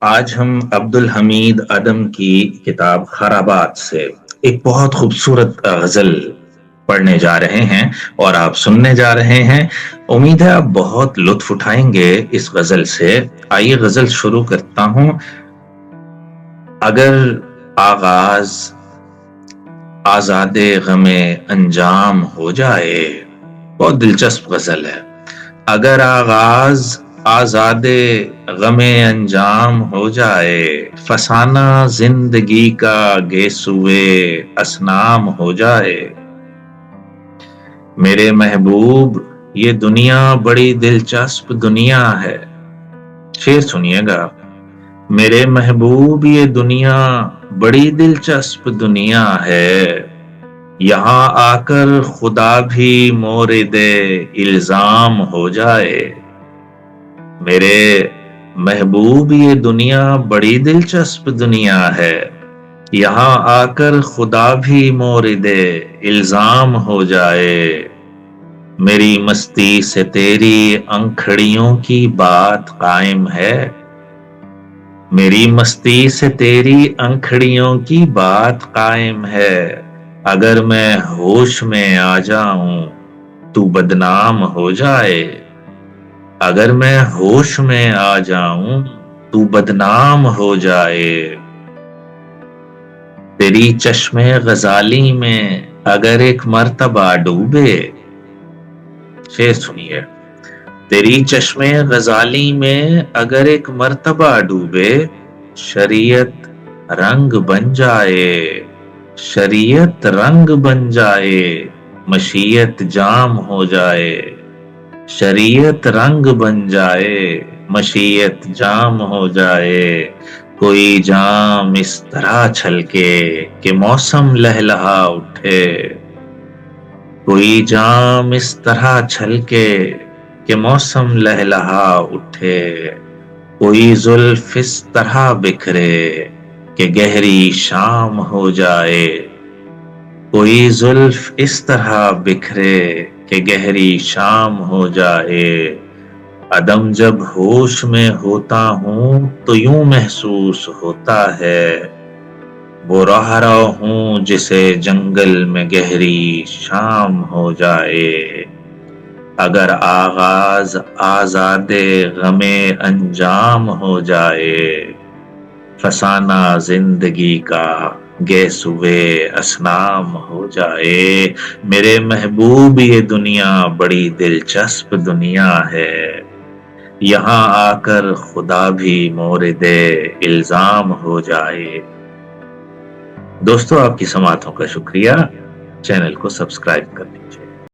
آج ہم عبدالحمید ادم کی کتاب خرابات سے ایک بہت خوبصورت غزل پڑھنے جا رہے ہیں اور آپ سننے جا رہے ہیں۔ امید ہے آپ بہت لطف اٹھائیں گے اس غزل سے۔ آئیے غزل شروع کرتا ہوں۔ اگر آغاز آزاد غم انجام ہو جائے، بہت دلچسپ غزل ہے۔ اگر آغاز آزاد غم انجام ہو جائے، فسانہ زندگی کا گیسوئے اسنام ہو جائے۔ میرے محبوب یہ دنیا بڑی دلچسپ دنیا ہے۔ شعر سنیے گا۔ میرے محبوب یہ دنیا بڑی دلچسپ دنیا ہے، یہاں آ کر خدا بھی مورد الزام ہو جائے۔ میرے محبوب یہ دنیا بڑی دلچسپ دنیا ہے، یہاں آ کر خدا بھی مورد الزام ہو جائے۔ میری مستی سے تیری انکھڑیوں کی بات قائم ہے، میری مستی سے تیری انکھڑیوں کی بات قائم ہے۔ اگر میں ہوش میں آ جاؤں تو بدنام ہو جائے، اگر میں ہوش میں آ جاؤں تو بدنام ہو جائے۔ تیری چشم غزالی میں اگر ایک مرتبہ ڈوبے، شعر سنیے۔ تیری چشم غزالی میں اگر ایک مرتبہ ڈوبے، شریعت رنگ بن جائے، شریعت رنگ بن جائے، مشیت جام ہو جائے۔ شریعت رنگ بن جائے، مشیت جام ہو جائے۔ کوئی جام اس طرح چھلکے کہ موسم لہلہا اٹھے، کوئی جام اس طرح چھلکے کہ موسم لہلہا اٹھے۔ کوئی زلف اس طرح بکھرے کہ گہری شام ہو جائے، کوئی زلف اس طرح بکھرے کہ گہری شام ہو جائے۔ عدم جب ہوش میں ہوتا ہوں تو یوں محسوس ہوتا ہے، وہ راہرو ہوں جسے جنگل میں گہری شام ہو جائے۔ اگر آغاز آزاد غم انجام ہو جائے، فسانہ زندگی کا گیسوئے اسنام ہو جائے۔ میرے محبوب یہ دنیا بڑی دلچسپ دنیا ہے، یہاں آ کر خدا بھی مورد الزام ہو جائے۔ دوستو، آپ کی سماعتوں کا شکریہ۔ چینل کو سبسکرائب کر لیجیے۔